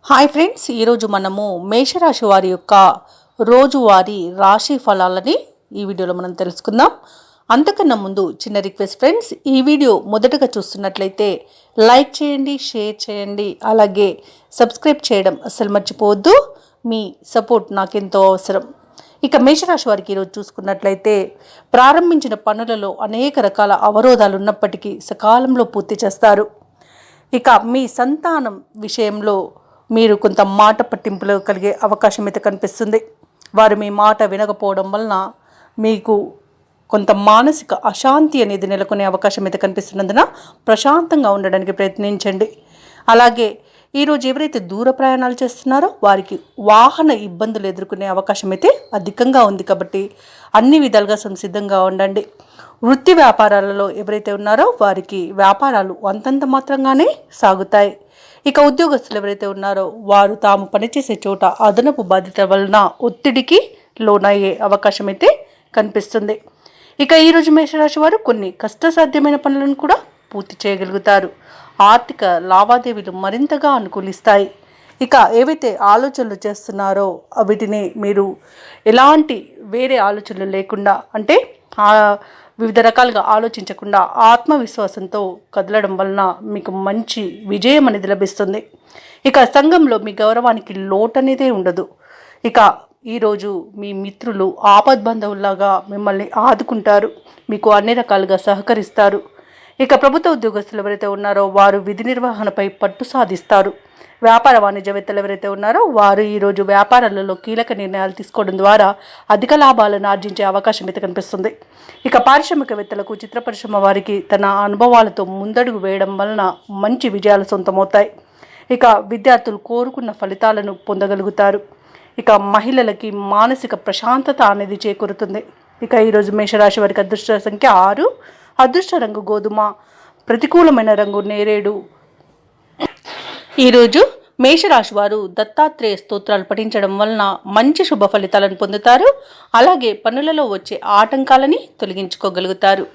Hi friends, ఈరోజు మనము మేషరాశి వారి యొక్క రోజువారీ రాశి ఫలాలని ఈ వీడియోలో మనం తెలుసుకుందాం. అంతకన్నా ముందు చిన్న రిక్వెస్ట్ ఫ్రెండ్స్, ఈ వీడియో మొదటగా చూస్తున్నట్లయితే లైక్ చేయండి, షేర్ చేయండి, అలాగే సబ్స్క్రైబ్ చేయడం అస్సలు మర్చిపోవద్దు. మీ సపోర్ట్ నాకెంతో అవసరం. ఇక మేషరాశి వారికి ఈరోజు చూసుకున్నట్లయితే ప్రారంభించిన పనులలో అనేక రకాల అవరోధాలు ఉన్నప్పటికీ సకాలంలో పూర్తి చేస్తారు. ఇక మీ సంతానం విషయంలో మీరు కొంత మాట పట్టింపులు కలిగే అవకాశం అయితే కనిపిస్తుంది. వారు మీ మాట వినకపోవడం వలన మీకు కొంత మానసిక అశాంతి అనేది నెలకొనే అవకాశం అయితే కనిపిస్తున్నందున ప్రశాంతంగా ఉండడానికి ప్రయత్నించండి. అలాగే ఈరోజు ఎవరైతే దూర ప్రయాణాలు చేస్తున్నారో వారికి వాహన ఇబ్బందులు ఎదుర్కొనే అవకాశం అయితే అధికంగా ఉంది. కాబట్టి అన్ని విధాలుగా సంసిద్ధంగా ఉండండి. వృత్తి వ్యాపారాలలో ఎవరైతే ఉన్నారో వారికి వ్యాపారాలు అంతంత మాత్రంగానే సాగుతాయి. ఇక ఉద్యోగస్తులు ఎవరైతే ఉన్నారో వారు తాము పనిచేసే చోట అదనపు బాధ్యత వలన ఒత్తిడికి లోనయ్యే అవకాశం అయితే కనిపిస్తుంది. ఇక ఈరోజు మేషరాశి వారు కొన్ని కష్టసాధ్యమైన పనులను కూడా పూర్తి చేయగలుగుతారు. ఆర్థిక లావాదేవీలు మరింతగా అనుకూలిస్తాయి. ఇక ఏవైతే ఆలోచనలు చేస్తున్నారో వీటిని మీరు ఎలాంటి వేరే ఆలోచనలు లేకుండా, అంటే వివిధ రకాలుగా ఆలోచించకుండా ఆత్మవిశ్వాసంతో కదలడం వలన మీకు మంచి విజయం అనేది లభిస్తుంది. ఇక సంఘంలో మీ గౌరవానికి లోటు అనేదే ఉండదు. ఇక ఈరోజు మీ మిత్రులు ఆపద్బంధువులాగా మిమ్మల్ని ఆదుకుంటారు, మీకు అన్ని రకాలుగా సహకరిస్తారు. ఇక ప్రభుత్వ ఉద్యోగస్తులు ఎవరైతే ఉన్నారో వారు విధి నిర్వహణపై పట్టు సాధిస్తారు. వ్యాపార వాణిజ్యవేత్తలు ఎవరైతే ఉన్నారో వారు ఈరోజు వ్యాపారాలలో కీలక నిర్ణయాలు తీసుకోవడం ద్వారా అధిక లాభాలను ఆర్జించే అవకాశం అయితే కనిపిస్తుంది. ఇక పారిశ్రామికవేత్తలకు, చిత్ర పరిశ్రమ వారికి తన అనుభవాలతో ముందడుగు వేయడం వలన మంచి విజయాలు సొంతమవుతాయి. ఇక విద్యార్థులు కోరుకున్న ఫలితాలను పొందగలుగుతారు. ఇక మహిళలకి మానసిక ప్రశాంతత అనేది చేకూరుతుంది. ఇక ఈరోజు మేషరాశి వారికి అదృష్ట సంఖ్య 6, అదృష్ట రంగు గోధుమ, ప్రతికూలమైన రంగు నేరేడు. ఈరోజు మేషరాశి వారు దత్తాత్రేయ స్తోత్రాలు పఠించడం వలన మంచి శుభ ఫలితాలను పొందుతారు. అలాగే పనులలో వచ్చే ఆటంకాలని తొలగించుకోగలుగుతారు.